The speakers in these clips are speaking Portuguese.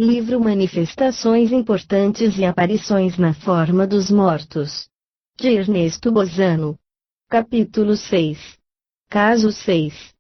Livro Manifestações Importantes e Aparições na Forma dos Mortos, de Ernesto Bozano. Capítulo 6. Caso 6.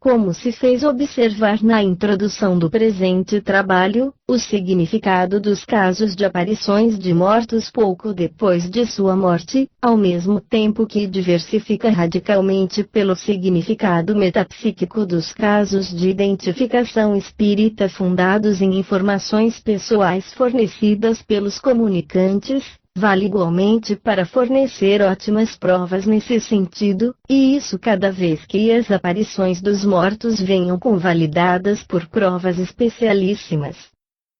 Como se fez observar na introdução do presente trabalho, o significado dos casos de aparições de mortos pouco depois de sua morte, ao mesmo tempo que diversifica radicalmente pelo significado metapsíquico dos casos de identificação espírita fundados em informações pessoais fornecidas pelos comunicantes, vale igualmente para fornecer ótimas provas nesse sentido, e isso cada vez que as aparições dos mortos venham convalidadas por provas especialíssimas,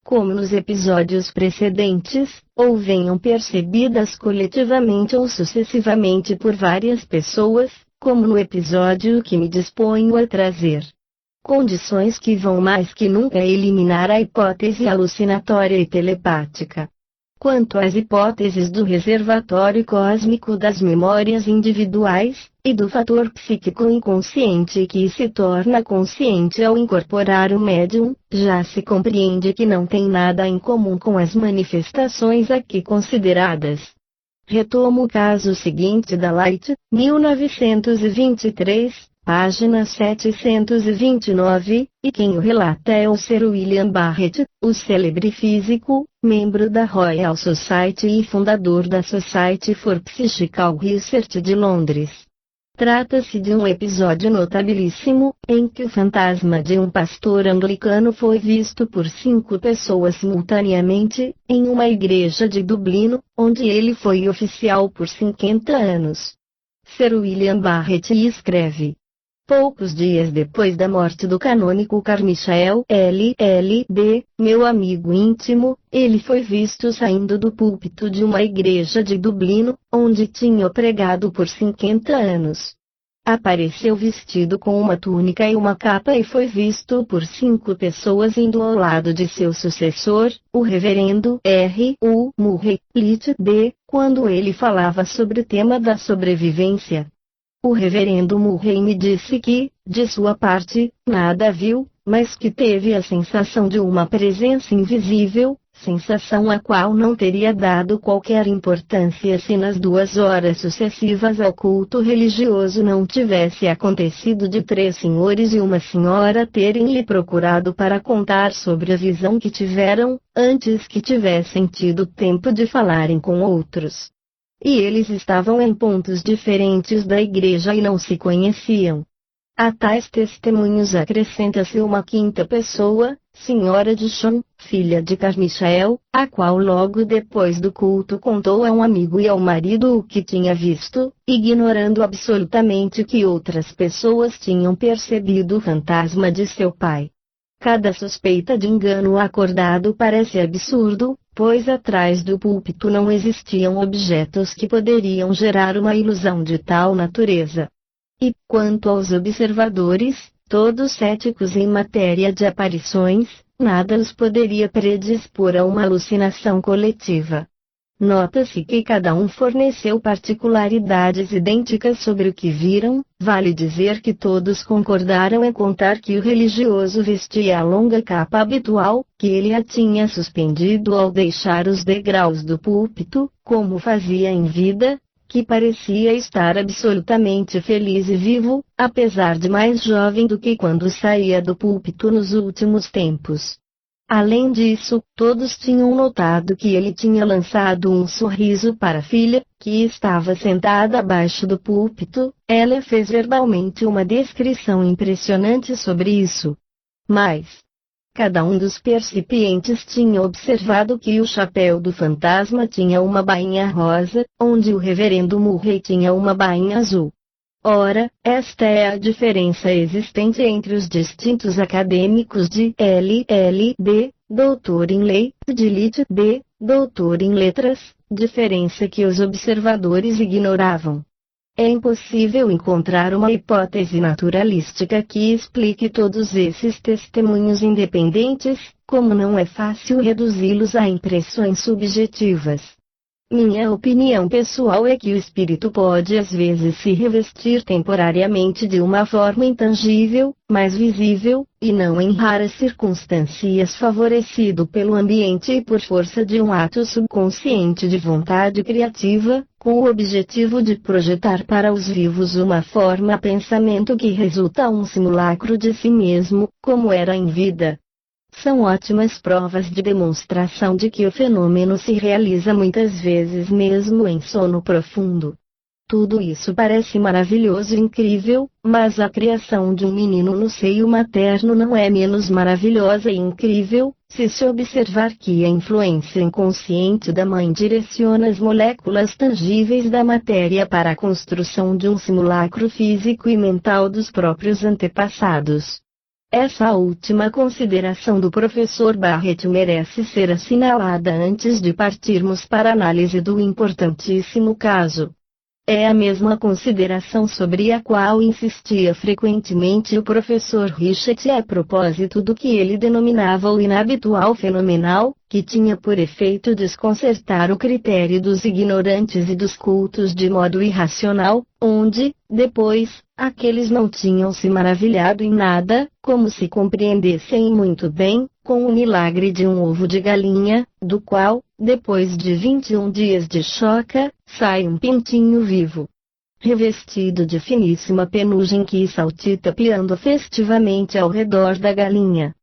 como nos episódios precedentes, ou venham percebidas coletivamente ou sucessivamente por várias pessoas, como no episódio que me disponho a trazer. Condições que vão mais que nunca eliminar a hipótese alucinatória e telepática. Quanto às hipóteses do reservatório cósmico das memórias individuais, e do fator psíquico inconsciente que se torna consciente ao incorporar o médium, já se compreende que não tem nada em comum com as manifestações aqui consideradas. Retomo o caso seguinte da Light, 1923, página 729, e quem o relata é o Sir William Barrett, o célebre físico, membro da Royal Society e fundador da Society for Psychical Research de Londres. Trata-se de um episódio notabilíssimo, em que o fantasma de um pastor anglicano foi visto por 5 pessoas simultaneamente, em uma igreja de Dublino, onde ele foi oficial por 50 anos. Sir William Barrett escreve: poucos dias depois da morte do canônico Carmichael LLD, meu amigo íntimo, ele foi visto saindo do púlpito de uma igreja de Dublino, onde tinha pregado por 50 anos. Apareceu vestido com uma túnica e uma capa e foi visto por 5 pessoas indo ao lado de seu sucessor, o reverendo R.U. Murray LD, quando ele falava sobre o tema da sobrevivência. O reverendo Murray me disse que, de sua parte, nada viu, mas que teve a sensação de uma presença invisível, sensação a qual não teria dado qualquer importância se nas 2 horas sucessivas ao culto religioso não tivesse acontecido de 3 senhores e uma senhora terem lhe procurado para contar sobre a visão que tiveram, antes que tivessem tido tempo de falarem com outros. E eles estavam em pontos diferentes da igreja e não se conheciam. A tais testemunhos acrescenta-se uma 5ª pessoa, Senhora de Shon, filha de Carmichael, a qual logo depois do culto contou a um amigo e ao marido o que tinha visto, ignorando absolutamente que outras pessoas tinham percebido o fantasma de seu pai. Cada suspeita de engano acordado parece absurdo, pois atrás do púlpito não existiam objetos que poderiam gerar uma ilusão de tal natureza. E, quanto aos observadores, todos céticos em matéria de aparições, nada os poderia predispor a uma alucinação coletiva. Nota-se que cada um forneceu particularidades idênticas sobre o que viram, vale dizer que todos concordaram em contar que o religioso vestia a longa capa habitual, que ele a tinha suspendido ao deixar os degraus do púlpito, como fazia em vida, que parecia estar absolutamente feliz e vivo, apesar de mais jovem do que quando saía do púlpito nos últimos tempos. Além disso, todos tinham notado que ele tinha lançado um sorriso para a filha, que estava sentada abaixo do púlpito. Ela fez verbalmente uma descrição impressionante sobre isso. Mas cada um dos percipientes tinha observado que o chapéu do fantasma tinha uma bainha rosa, onde o reverendo Murray tinha uma bainha azul. Ora, esta é a diferença existente entre os distintos acadêmicos de LLD, doutor em lei, de Lit D, doutor em letras, diferença que os observadores ignoravam. É impossível encontrar uma hipótese naturalística que explique todos esses testemunhos independentes, como não é fácil reduzi-los a impressões subjetivas. Minha opinião pessoal é que o espírito pode às vezes se revestir temporariamente de uma forma intangível, mas visível, e não em raras circunstâncias favorecido pelo ambiente e por força de um ato subconsciente de vontade criativa, com o objetivo de projetar para os vivos uma forma pensamento que resulta um simulacro de si mesmo, como era em vida. São ótimas provas de demonstração de que o fenômeno se realiza muitas vezes mesmo em sono profundo. Tudo isso parece maravilhoso e incrível, mas a criação de um menino no seio materno não é menos maravilhosa e incrível, se observar que a influência inconsciente da mãe direciona as moléculas tangíveis da matéria para a construção de um simulacro físico e mental dos próprios antepassados. Essa última consideração do professor Barrett merece ser assinalada antes de partirmos para a análise do importantíssimo caso. É a mesma consideração sobre a qual insistia frequentemente o professor Richet a propósito do que ele denominava o inabitual fenomenal, que tinha por efeito desconcertar o critério dos ignorantes e dos cultos de modo irracional, onde, depois, aqueles não tinham se maravilhado em nada, como se compreendessem muito bem, com o milagre de um ovo de galinha, do qual, depois de 21 dias de choca, sai um pintinho vivo, revestido de finíssima penugem que saltita piando festivamente ao redor da galinha.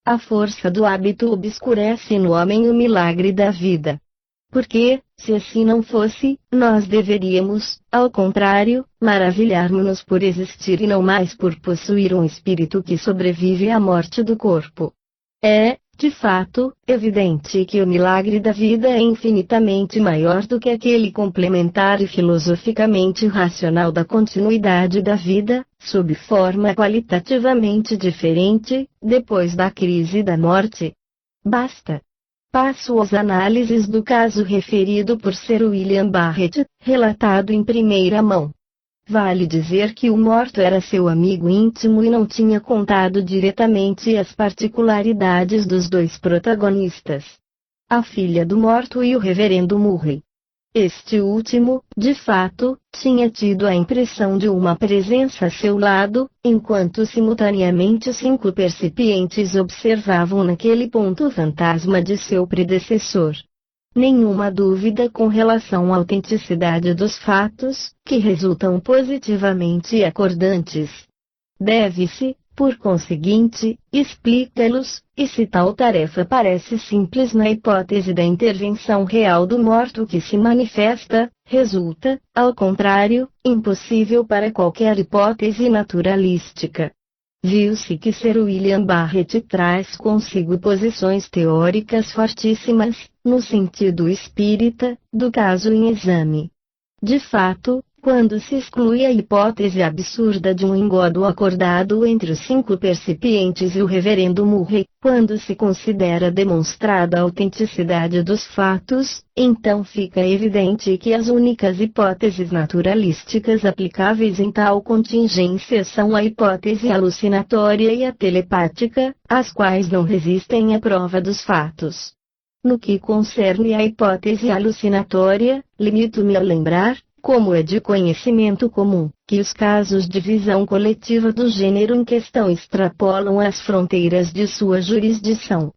A força do hábito obscurece no homem o milagre da vida. Porque, se assim não fosse, nós deveríamos, ao contrário, maravilhar-nos por existir e não mais por possuir um espírito que sobrevive à morte do corpo. É, de fato, evidente que o milagre da vida é infinitamente maior do que aquele complementar e filosoficamente racional da continuidade da vida, sob forma qualitativamente diferente, depois da crise da morte. Basta. Passo às análises do caso referido por Sir William Barrett, relatado em primeira mão. Vale dizer que o morto era seu amigo íntimo e não tinha contado diretamente as particularidades dos dois protagonistas. A filha do morto e o reverendo Murray. Este último, de fato, tinha tido a impressão de uma presença a seu lado, enquanto simultaneamente 5 percipientes observavam naquele ponto o fantasma de seu predecessor. Nenhuma dúvida com relação à autenticidade dos fatos, que resultam positivamente acordantes. Deve-se, por conseguinte, explicá-los, e se tal tarefa parece simples na hipótese da intervenção real do morto que se manifesta, resulta, ao contrário, impossível para qualquer hipótese naturalística. Viu-se que Sir William Barrett traz consigo posições teóricas fortíssimas, no sentido espírita, do caso em exame. De fato, quando se exclui a hipótese absurda de um engodo acordado entre os 5 percipientes e o reverendo Murray, quando se considera demonstrada a autenticidade dos fatos, então fica evidente que as únicas hipóteses naturalísticas aplicáveis em tal contingência são a hipótese alucinatória e a telepática, as quais não resistem à prova dos fatos. No que concerne à hipótese alucinatória, limito-me a lembrar, como é de conhecimento comum, que os casos de visão coletiva do gênero em questão extrapolam as fronteiras de sua jurisdição.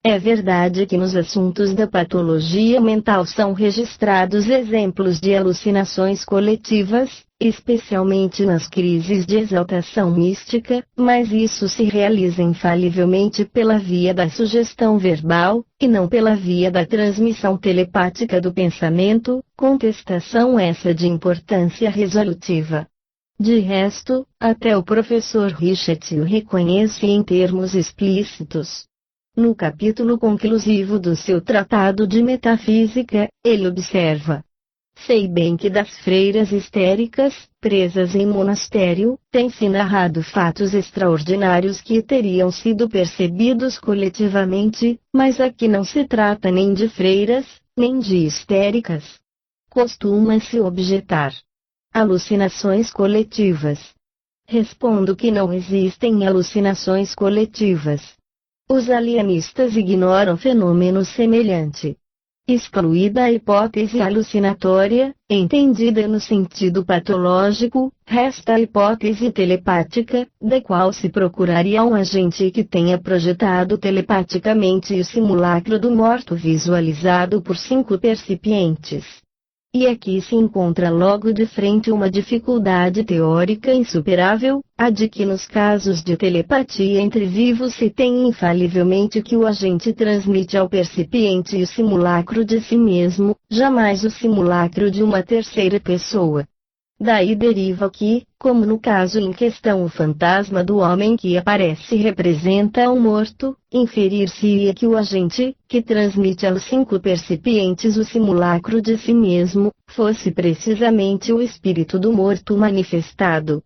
É verdade que nos assuntos da patologia mental são registrados exemplos de alucinações coletivas, especialmente nas crises de exaltação mística, mas isso se realiza infalivelmente pela via da sugestão verbal, e não pela via da transmissão telepática do pensamento, contestação essa de importância resolutiva. De resto, até o professor Richet o reconhece em termos explícitos. No capítulo conclusivo do seu tratado de metafísica, ele observa: sei bem que das freiras histéricas, presas em monastério, tem-se narrado fatos extraordinários que teriam sido percebidos coletivamente, mas aqui não se trata nem de freiras, nem de histéricas. Costuma-se objetar: alucinações coletivas. Respondo que não existem alucinações coletivas. Os alienistas ignoram fenômeno semelhante. Excluída a hipótese alucinatória, entendida no sentido patológico, resta a hipótese telepática, da qual se procuraria um agente que tenha projetado telepaticamente o simulacro do morto visualizado por 5 percipientes. E aqui se encontra logo de frente uma dificuldade teórica insuperável, a de que nos casos de telepatia entre vivos se tem infalivelmente que o agente transmite ao percipiente o simulacro de si mesmo, jamais o simulacro de uma terceira pessoa. Daí deriva que, como no caso em questão o fantasma do homem que aparece representa um morto, inferir-se-ia que o agente, que transmite aos 5 percipientes o simulacro de si mesmo, fosse precisamente o espírito do morto manifestado.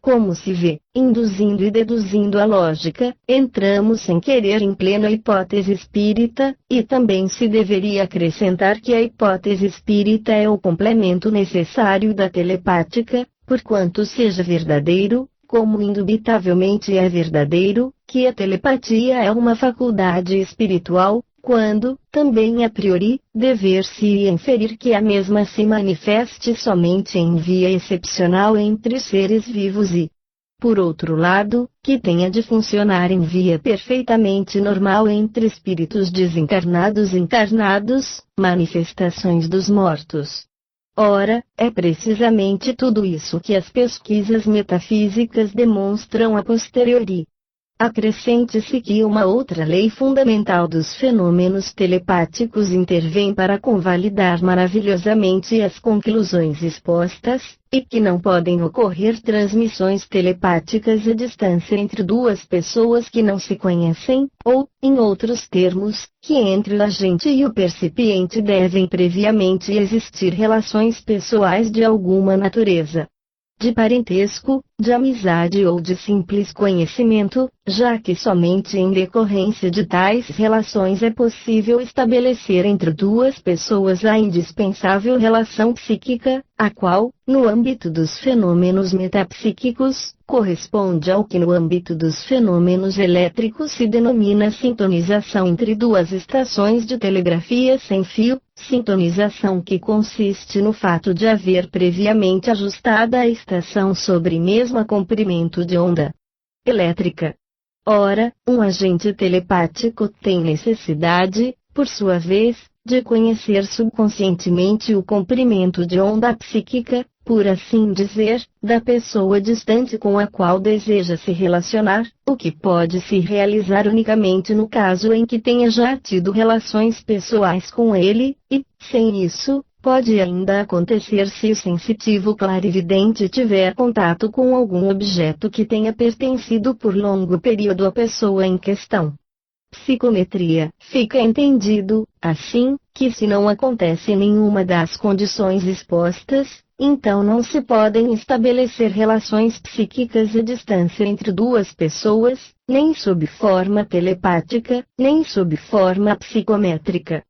Como se vê, induzindo e deduzindo a lógica, entramos sem querer em plena hipótese espírita, e também se deveria acrescentar que a hipótese espírita é o complemento necessário da telepática, porquanto seja verdadeiro, como indubitavelmente é verdadeiro, que a telepatia é uma faculdade espiritual, quando, também a priori, dever-se inferir que a mesma se manifeste somente em via excepcional entre seres vivos e, por outro lado, que tenha de funcionar em via perfeitamente normal entre espíritos desencarnados e encarnados, manifestações dos mortos. Ora, é precisamente tudo isso que as pesquisas metafísicas demonstram a posteriori. Acrescente-se que uma outra lei fundamental dos fenômenos telepáticos intervém para convalidar maravilhosamente as conclusões expostas, e que não podem ocorrer transmissões telepáticas à distância entre 2 pessoas que não se conhecem, ou, em outros termos, que entre o agente e o percipiente devem previamente existir relações pessoais de alguma natureza. De parentesco, de amizade ou de simples conhecimento, já que somente em decorrência de tais relações é possível estabelecer entre 2 pessoas a indispensável relação psíquica, a qual, no âmbito dos fenômenos metapsíquicos, corresponde ao que no âmbito dos fenômenos elétricos se denomina sintonização entre 2 estações de telegrafia sem fio, sintonização que consiste no fato de haver previamente ajustada a estação sobre mesma comprimento de onda elétrica. Ora, um agente telepático tem necessidade, por sua vez, de conhecer subconscientemente o comprimento de onda psíquica, por assim dizer, da pessoa distante com a qual deseja se relacionar, o que pode se realizar unicamente no caso em que tenha já tido relações pessoais com ele, e, sem isso, pode ainda acontecer se o sensitivo clarividente tiver contato com algum objeto que tenha pertencido por longo período à pessoa em questão. Psicometria. Fica entendido, assim, que se não acontece nenhuma das condições expostas, então não se podem estabelecer relações psíquicas à distância entre 2 pessoas, nem sob forma telepática, nem sob forma psicométrica.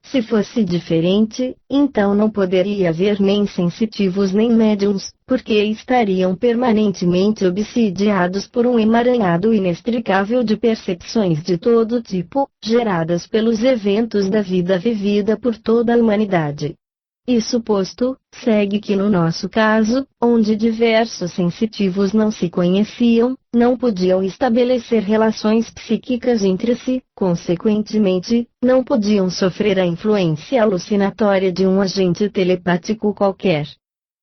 Se fosse diferente, então não poderia haver nem sensitivos nem médiums, porque estariam permanentemente obsidiados por um emaranhado inextricável de percepções de todo tipo, geradas pelos eventos da vida vivida por toda a humanidade. Isso posto, segue que no nosso caso, onde diversos sensitivos não se conheciam, não podiam estabelecer relações psíquicas entre si, consequentemente, não podiam sofrer a influência alucinatória de um agente telepático qualquer.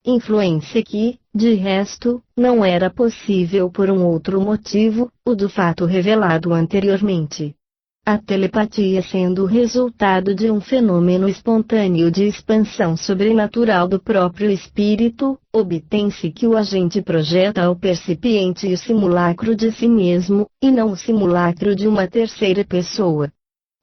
Influência que, de resto, não era possível por um outro motivo, o do fato revelado anteriormente. A telepatia sendo o resultado de um fenômeno espontâneo de expansão sobrenatural do próprio espírito, obtém-se que o agente projeta ao percipiente o simulacro de si mesmo, e não o simulacro de uma terceira pessoa.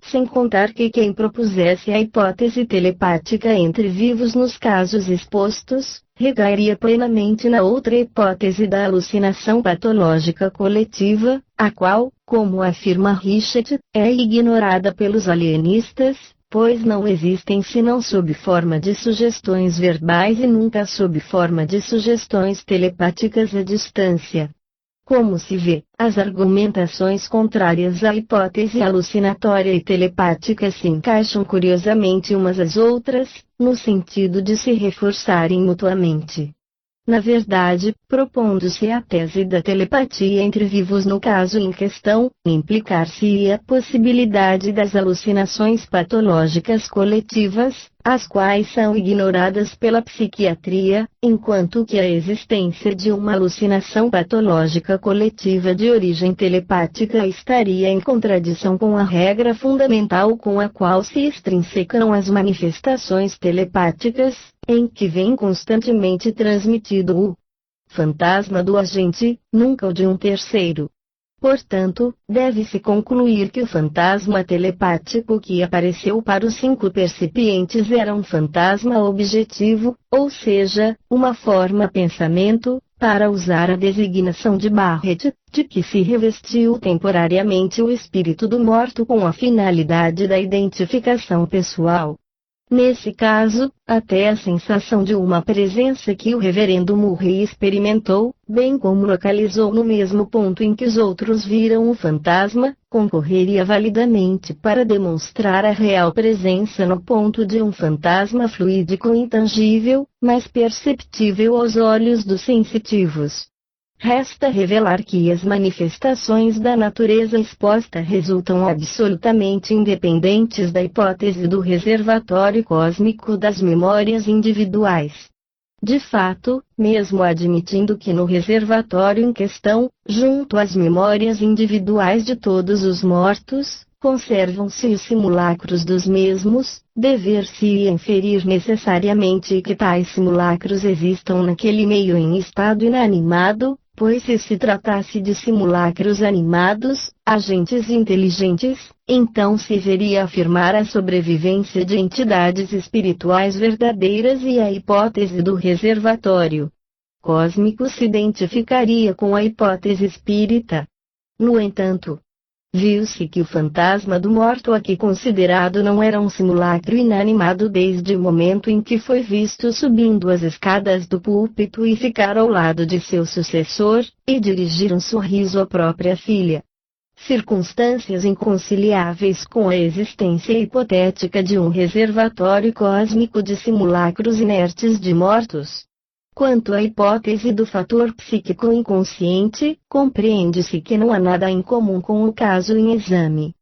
Sem contar que quem propusesse a hipótese telepática entre vivos nos casos expostos, regaria plenamente na outra hipótese da alucinação patológica coletiva, a qual, como afirma Richet, é ignorada pelos alienistas, pois não existem senão sob forma de sugestões verbais e nunca sob forma de sugestões telepáticas à distância. Como se vê, as argumentações contrárias à hipótese alucinatória e telepática se encaixam curiosamente umas às outras, no sentido de se reforçarem mutuamente. Na verdade, propondo-se a tese da telepatia entre vivos no caso em questão, implicar-se-ia a possibilidade das alucinações patológicas coletivas, as quais são ignoradas pela psiquiatria, enquanto que a existência de uma alucinação patológica coletiva de origem telepática estaria em contradição com a regra fundamental com a qual se extrinsecam as manifestações telepáticas, em que vem constantemente transmitido o fantasma do agente, nunca o de um terceiro. Portanto, deve-se concluir que o fantasma telepático que apareceu para os 5 percipientes era um fantasma objetivo, ou seja, uma forma pensamento, para usar a designação de Barrett, de que se revestiu temporariamente o espírito do morto com a finalidade da identificação pessoal. Nesse caso, até a sensação de uma presença que o reverendo Murray experimentou, bem como localizou no mesmo ponto em que os outros viram o fantasma, concorreria validamente para demonstrar a real presença no ponto de um fantasma fluídico intangível, mas perceptível aos olhos dos sensitivos. Resta revelar que as manifestações da natureza exposta resultam absolutamente independentes da hipótese do reservatório cósmico das memórias individuais. De fato, mesmo admitindo que no reservatório em questão, junto às memórias individuais de todos os mortos, conservam-se os simulacros dos mesmos, dever-se inferir necessariamente que tais simulacros existam naquele meio em estado inanimado, pois se tratasse de simulacros animados, agentes inteligentes, então se veria afirmar a sobrevivência de entidades espirituais verdadeiras e a hipótese do reservatório cósmico se identificaria com a hipótese espírita. No entanto, viu-se que o fantasma do morto aqui considerado não era um simulacro inanimado desde o momento em que foi visto subindo as escadas do púlpito e ficar ao lado de seu sucessor, e dirigir um sorriso à própria filha. Circunstâncias inconciliáveis com a existência hipotética de um reservatório cósmico de simulacros inertes de mortos. Quanto à hipótese do fator psíquico inconsciente, compreende-se que não há nada em comum com o caso em exame.